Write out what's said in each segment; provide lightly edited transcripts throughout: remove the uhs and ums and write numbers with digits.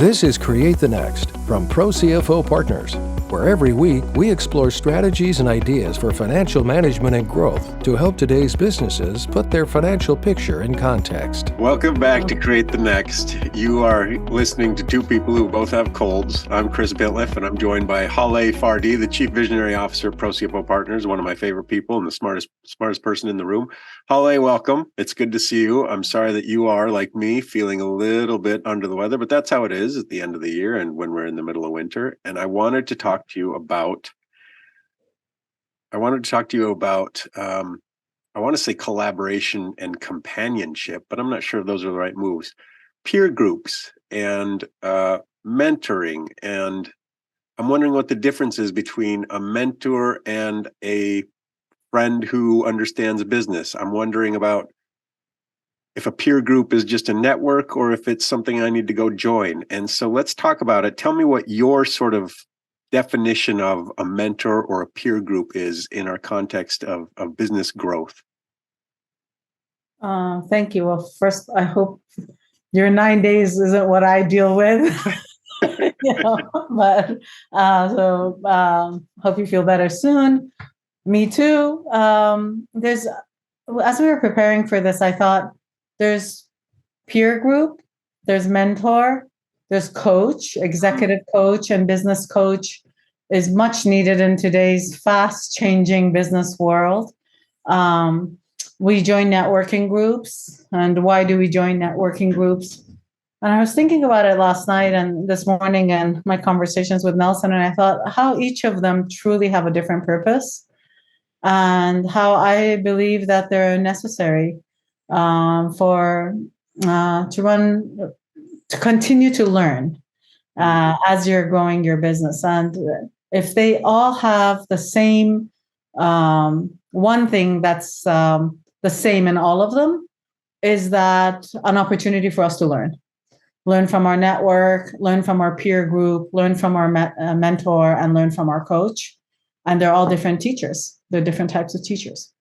This is Create the Next from ProCFO Partners, where every week we explore strategies and ideas for financial management and growth to help today's businesses put their financial picture in context. Welcome back to Create the Next. You are listening to two people who both have colds. I'm Chris Bintliff, and I'm joined by Haleh Fardi, the Chief Visionary Officer of ProCFO Partners, one of my favorite people and the smartest person in the room. Haleh, welcome. It's good to see you. I'm sorry that you are, like me, feeling a little bit under the weather, but that's how it is at the end of the year and when we're in the middle of winter. And I wanted to talk to you about, I want to say collaboration and companionship, but I'm not sure if those are the right moves. Peer groups and mentoring. And I'm wondering what the difference is between a mentor and a friend who understands business. I'm wondering about if a peer group is just a network or if it's something I need to go join. And so let's talk about it. Tell me what your sort of definition of a mentor or a peer group is in our context of business growth. Thank you. Well, first, I hope your 9 days isn't what I deal with. But hope you feel better soon. Me too. As we were preparing for this, I thought there's peer group, there's mentor, there's coach, executive coach, and business coach is much needed in today's fast changing business world. We join networking groups. And why do we join networking groups? And I was thinking about it last night and this morning and my conversations with Nelson, and I thought how each of them truly have a different purpose and how I believe that they're necessary to continue to learn as you're growing your business. And if they all have the same one thing that's the same in all of them, is that an opportunity for us to learn from our network, learn from our peer group, learn from our mentor, and learn from our coach. And they're all different teachers. They're different types of teachers.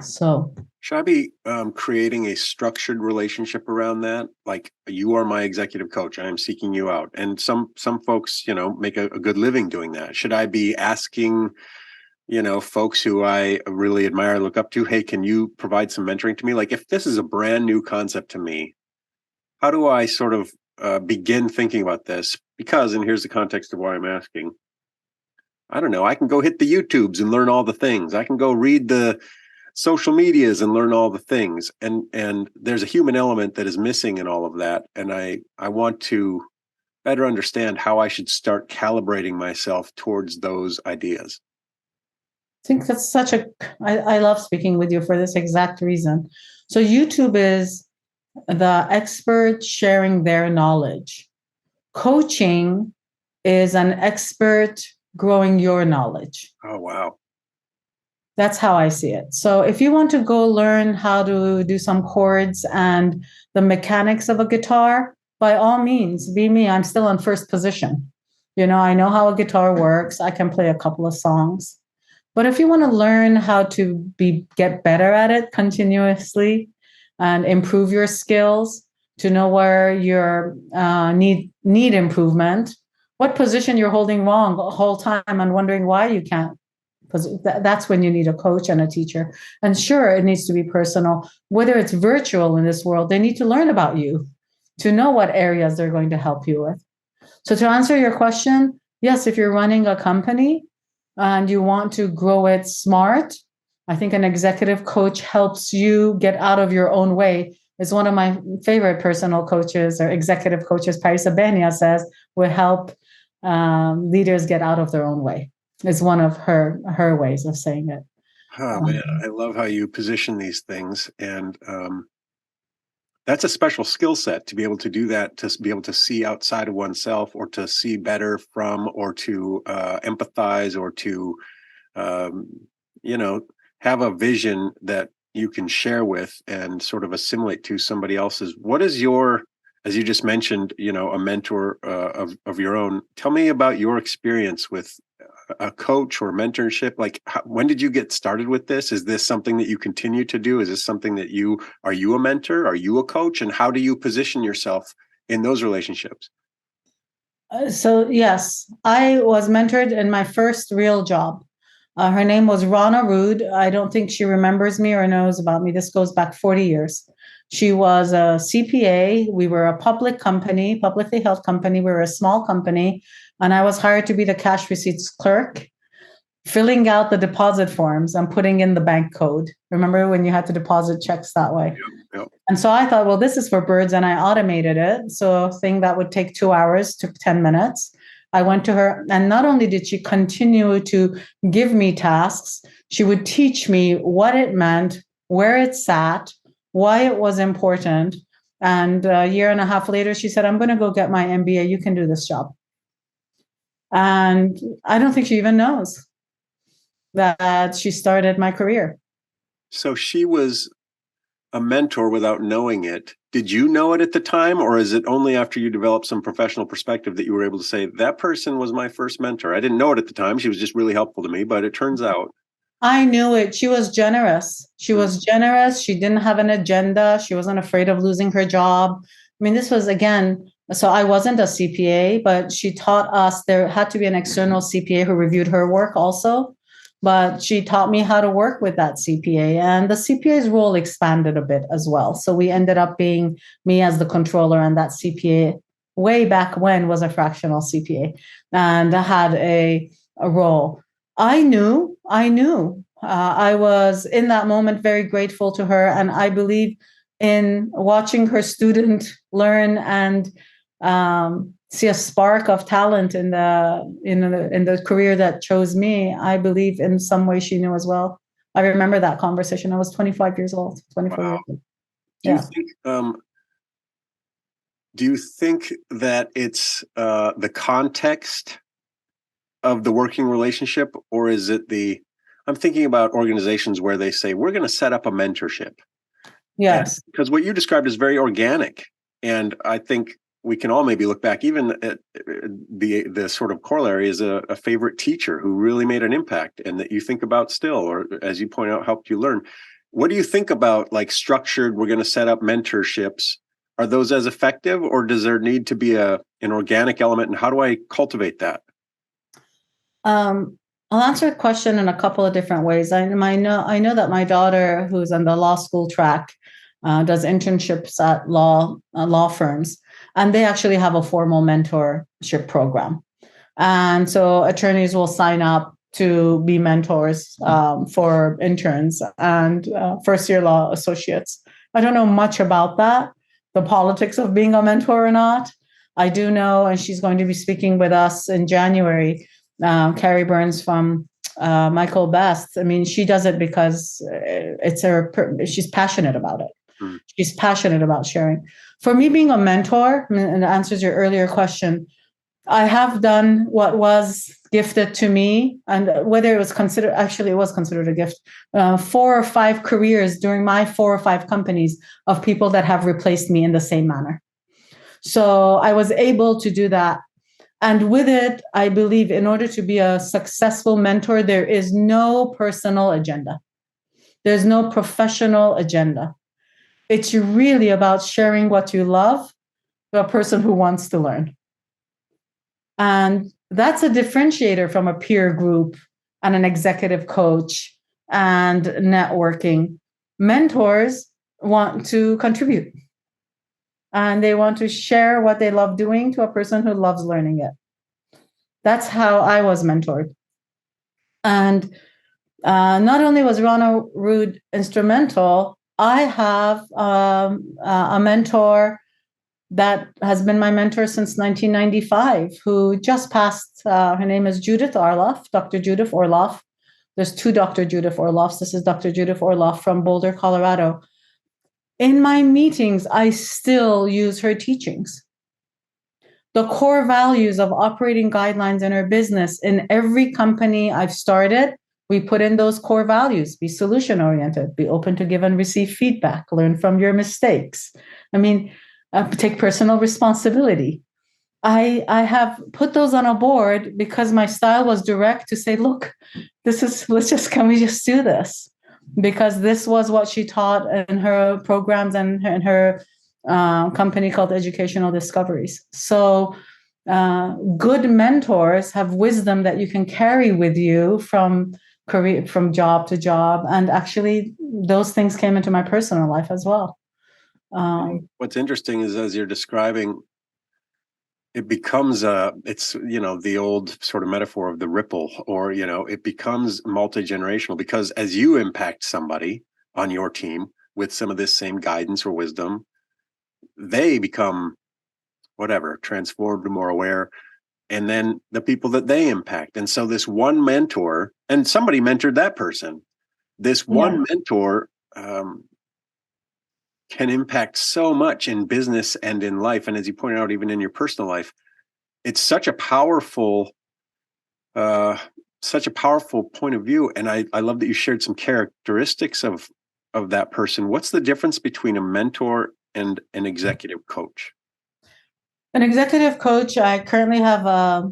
So should I be creating a structured relationship around that? Like, you are my executive coach. I am seeking you out. And some folks, make a good living doing that. Should I be asking, folks who I really admire, look up to, hey, can you provide some mentoring to me? Like, if this is a brand new concept to me, how do I sort of begin thinking about this? Because, and here's the context of why I'm asking, I don't know, I can go hit the YouTubes and learn all the things. I can go read the social medias and learn all the things. And there's a human element that is missing in all of that. And I want to better understand how I should start calibrating myself towards those ideas. I think that's I love speaking with you for this exact reason. So YouTube is the expert sharing their knowledge. Coaching is an expert growing your knowledge. Oh, wow. That's how I see it. So if you want to go learn how to do some chords and the mechanics of a guitar, by all means, be me. I'm still in first position. I know how a guitar works. I can play a couple of songs. But if you want to learn how to get better at it continuously and improve your skills, to know where you need improvement, what position you're holding wrong the whole time and wondering why you can't, because that's when you need a coach and a teacher. And sure, it needs to be personal. Whether it's virtual in this world, they need to learn about you to know what areas they're going to help you with. So to answer your question, yes, if you're running a company and you want to grow it smart, I think an executive coach helps you get out of your own way. It's one of my favorite personal coaches or executive coaches, Parisa Benia, says, will help leaders get out of their own way. Is one of her ways of saying it. Oh, man, I love how you position these things. And that's a special skill set to be able to do that, to be able to see outside of oneself or to see better from or to empathize or to, have a vision that you can share with and sort of assimilate to somebody else's. What is your, as you just mentioned, a mentor of your own? Tell me about your experience with a coach or mentorship. Like, when did you get started with this? Is this something that you continue to do? Is this something that are you a mentor? Are you a coach? And how do you position yourself in those relationships? So yes, I was mentored in my first real job. Her name was Rana Rood. I don't think she remembers me or knows about me. This goes back 40 years. She was a CPA. We were a public company, publicly held company. We were a small company. And I was hired to be the cash receipts clerk, filling out the deposit forms and putting in the bank code. Remember when you had to deposit checks that way? Yep. And so I thought, well, this is for birds, and I automated it. So a thing that would take 2 hours took 10 minutes. I went to her, and not only did she continue to give me tasks, she would teach me what it meant, where it sat, why it was important. And a year and a half later, she said, I'm going to go get my MBA. You can do this job. And I don't think she even knows that she started my career. So she was a mentor without knowing it. Did you know it at the time, or is it only after you developed some professional perspective that you were able to say, that person was my first mentor? I didn't know it at the time. She was just really helpful to me, but it turns out. I knew it. She was generous. She was generous. She didn't have an agenda. She wasn't afraid of losing her job. I mean, this was, again, so I wasn't a CPA, but she taught us there had to be an external CPA who reviewed her work also. But she taught me how to work with that CPA, and the CPA's role expanded a bit as well. So we ended up being me as the controller, and that CPA way back when was a fractional CPA and had a role. I knew. I was in that moment very grateful to her, and I believe in watching her student learn and see a spark of talent in the career that chose me. I believe in some way she knew as well. I remember that conversation. I was 25 years old, 24 Wow. years old. Do you think, do you think that it's the context of the working relationship, or is it I'm thinking about organizations where they say, we're going to set up a mentorship. Yes. Because what you described is very organic. And I think we can all maybe look back, even at the sort of corollary is a favorite teacher who really made an impact and that you think about still, or as you point out, helped you learn. What do you think about like structured, we're going to set up mentorships? Are those as effective, or does there need to be an organic element? And how do I cultivate that? I'll answer the question in a couple of different ways. I know that my daughter, who's on the law school track, does internships at law firms, and they actually have a formal mentorship program. And so attorneys will sign up to be mentors for interns and first-year law associates. I don't know much about that, the politics of being a mentor or not. I do know, and she's going to be speaking with us in January, Carrie Burns from Michael Best. I mean, she does it because she's passionate about it. She's passionate about sharing. For me, being a mentor, and it answers your earlier question, I have done what was gifted to me, and whether it was considered, actually, it was considered a gift, 4 or 5 careers during my 4 or 5 companies of people that have replaced me in the same manner. So I was able to do that. And with it, I believe in order to be a successful mentor, there is no personal agenda. There's no professional agenda. It's really about sharing what you love to a person who wants to learn. And that's a differentiator from a peer group and an executive coach and networking. Mentors want to contribute. And they want to share what they love doing to a person who loves learning it. That's how I was mentored. And not only was Rana Rood instrumental, I have a mentor that has been my mentor since 1995, who just passed. Her name is Judith Orloff, Dr. Judith Orloff. There's 2 Dr. Judith Orloffs. This is Dr. Judith Orloff from Boulder, Colorado. In my meetings, I still use her teachings. The core values of operating guidelines in our business, in every company I've started, we put in those core values: be solution-oriented, be open to give and receive feedback, learn from your mistakes. I mean, take personal responsibility. I have put those on a board because my style was direct to say, look, can we just do this? Because this was what she taught in her programs and in her company called Educational Discoveries. So Good mentors have wisdom that you can carry with you from career, from job to job. And actually, those things came into my personal life as well. What's interesting is, as you're describing, it becomes it's, the old sort of metaphor of the ripple, or, it becomes multi-generational, because as you impact somebody on your team with some of this same guidance or wisdom, they become whatever, transformed, more aware, and then the people that they impact. And so this one mentor, and somebody mentored that person, this one mentor can impact so much in business and in life. And as you pointed out, even in your personal life, it's such a powerful point of view. And I love that you shared some characteristics of that person. What's the difference between a mentor and an executive coach? An executive coach, I currently have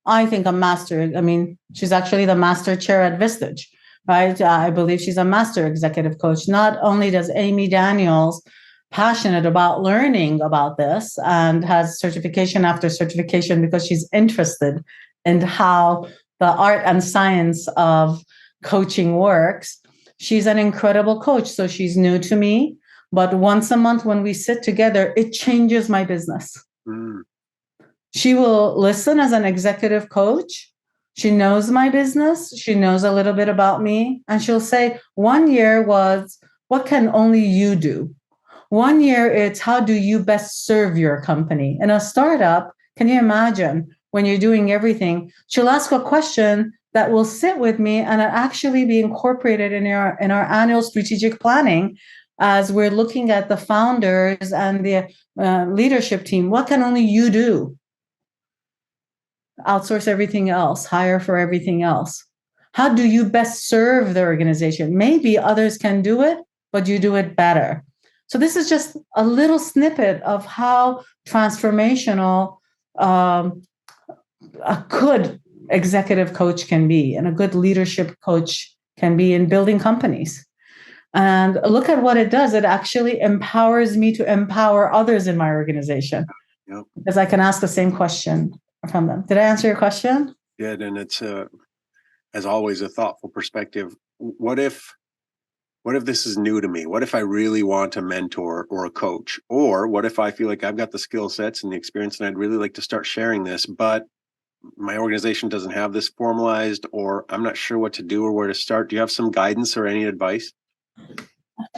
I think a master. I mean, she's actually the master chair at Vistage, right? I believe she's a master executive coach. Not only does Amy Daniels passionate about learning about this and has certification after certification because she's interested in how the art and science of coaching works. She's an incredible coach. So she's new to me, but once a month when we sit together, it changes my business. She will listen as an executive coach. She knows my business. She knows a little bit about me. And she'll say, 1 year was, what can only you do? 1 year, it's how do you best serve your company? In a startup, can you imagine when you're doing everything? She'll ask a question that will sit with me and actually be incorporated in our annual strategic planning as we're looking at the founders and the leadership team. What can only you do? Outsource everything else, hire for everything else. How do you best serve the organization? Maybe others can do it, but you do it better. So this is just a little snippet of how transformational a good executive coach can be, and a good leadership coach can be in building companies. And look at what it does. It actually empowers me to empower others in my organization. Yep. Because I can ask the same question from them. Did I answer your question? Yeah, and it's as always a thoughtful perspective. What if this is new to me? What if I really want a mentor or a coach? Or what if I feel like I've got the skill sets and the experience and I'd really like to start sharing this, but my organization doesn't have this formalized, or I'm not sure what to do or where to start? Do you have some guidance or any advice?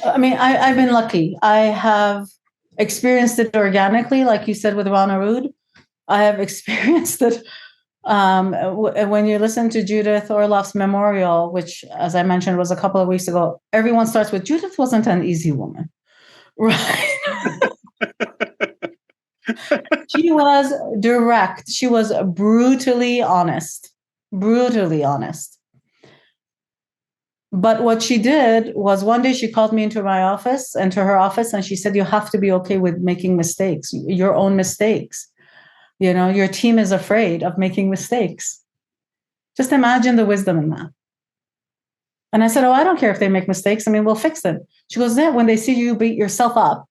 I mean, I've been lucky. I have experienced it organically, like you said, with Ron Arud. I have experienced it when you listen to Judith Orloff's memorial, which, as I mentioned, was a couple of weeks ago. Everyone starts with, Judith wasn't an easy woman, right? She was direct. She was brutally honest. But what she did was, one day she called me into her office, and she said, you have to be okay with making mistakes, your own mistakes. Your team is afraid of making mistakes. Just imagine the wisdom in that. And I said, I don't care if they make mistakes. I mean, we'll fix them. She goes, yeah, when they see you beat yourself up,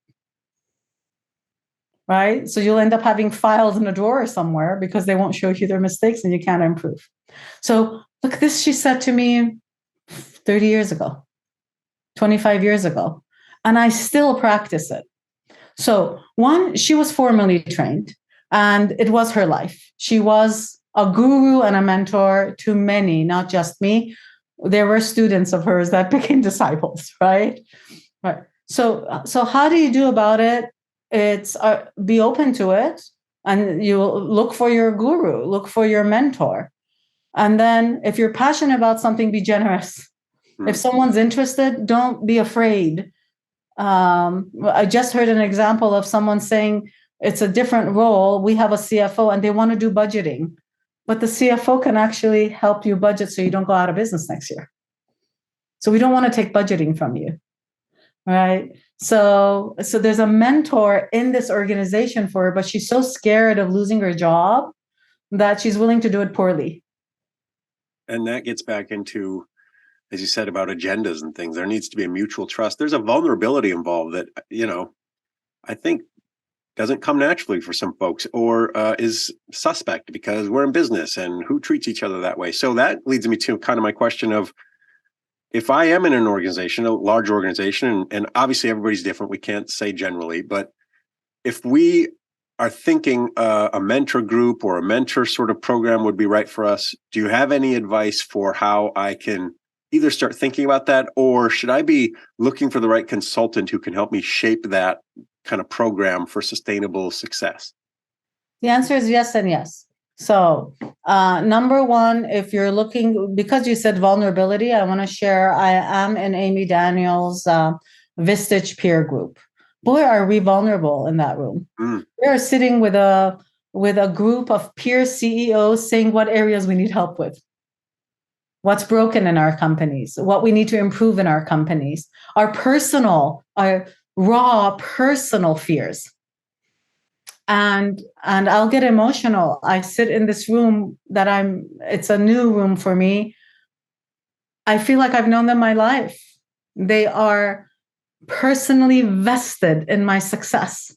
right? So you'll end up having files in a drawer somewhere because they won't show you their mistakes and you can't improve. So look, this she said to me 30 years ago, 25 years ago, and I still practice it. So one, she was formally trained, and it was her life. She was a guru and a mentor to many, not just me. There were students of hers that became disciples, right? Right. So how do you do about it? It's be open to it, and you look for your guru, look for your mentor. And then if you're passionate about something, be generous. If someone's interested, don't be afraid. I just heard an example of someone saying it's a different role. We have a CFO and they want to do budgeting, but the CFO can actually help you budget so you don't go out of business next year. So we don't want to take budgeting from you, right? So there's a mentor in this organization for her, but she's so scared of losing her job that she's willing to do it poorly. And that gets back into, as you said, about agendas and things. There needs to be a mutual trust. There's a vulnerability involved that, I think doesn't come naturally for some folks, or is suspect because we're in business and who treats each other that way. So that leads me to kind of my question of, if I am in an organization, a large organization, and obviously everybody's different, we can't say generally, but if we are thinking a mentor group or a mentor sort of program would be right for us, do you have any advice for how I can either start thinking about that, or should I be looking for the right consultant who can help me shape that kind of program for sustainable success? The answer is yes and yes. So, number one, if you're looking, because you said vulnerability, I want to share, I am in Amy Daniels' Vistage peer group. Boy, are we vulnerable in that room. We are sitting with a group of peer CEOs saying what areas we need help with, what's broken in our companies, what we need to improve in our companies, our raw personal fears. And I'll get emotional. I sit in this room it's a new room for me. I feel like I've known them my life. They are personally vested in my success.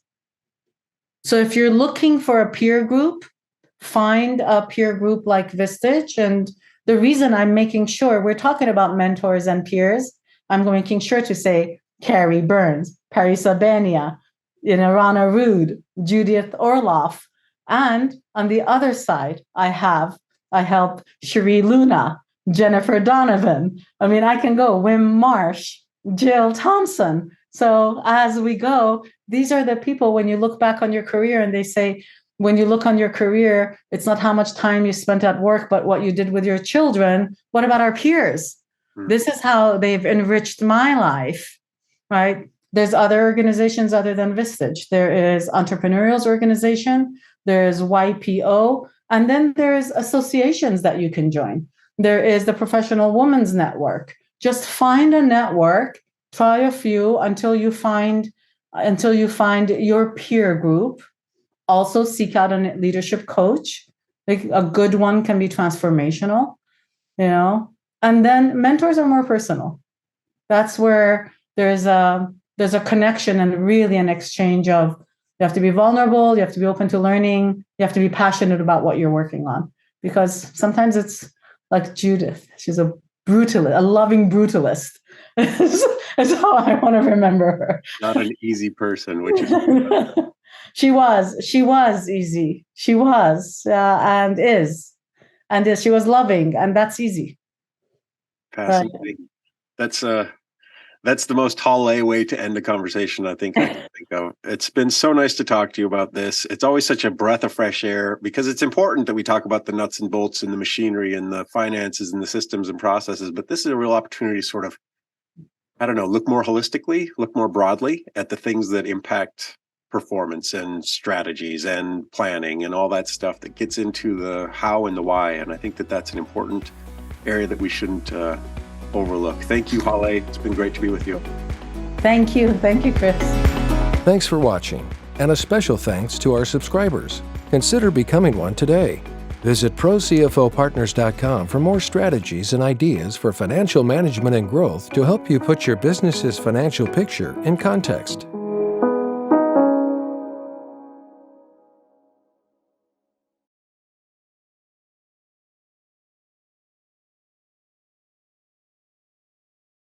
So if you're looking for a peer group, find a peer group like Vistage. And the reason I'm making sure we're talking about mentors and peers, I'm making sure to say Carrie Burns, Parisa Benia, Rana Rood, Judith Orloff. And on the other side, I help Cherie Luna, Jennifer Donovan. I mean, I can go Wim Marsh, Jill Thompson. So as we go, these are the people, when you look back on your career, and they say, when you look on your career, it's not how much time you spent at work, but what you did with your children. What about our peers? This is how they've enriched my life, right? There's other organizations other than Vistage. There is Entrepreneurials Organization, there's YPO, and then there's associations that you can join. There is the Professional Women's Network. Just find a network, try a few until you find your peer group. Also seek out a leadership coach. Like a good one can be transformational, and then mentors are more personal. That's where there's a connection and really an exchange of, you have to be vulnerable, you have to be open to learning, you have to be passionate about what you're working on. Because sometimes it's like Judith, she's a loving brutalist. That's how I want to remember her. Not an easy person, which is she was easy. She was and is. She was loving, and that's easy. Fascinating. That's the most Haleh way to end a conversation I think I can think of. It's been so nice to talk to you about this. It's always such a breath of fresh air, because it's important that we talk about the nuts and bolts and the machinery and the finances and the systems and processes. But this is a real opportunity to sort of, look more holistically, look more broadly at the things that impact performance and strategies and planning and all that stuff that gets into the how and the why. And I think that that's an important area that we shouldn't overlook. Thank you, Haleh. It's been great to be with you. Thank you, Chris. Thanks for watching, and a special thanks to our subscribers. Consider becoming one today. Visit ProCFOPartners.com for more strategies and ideas for financial management and growth to help you put your business's financial picture in context.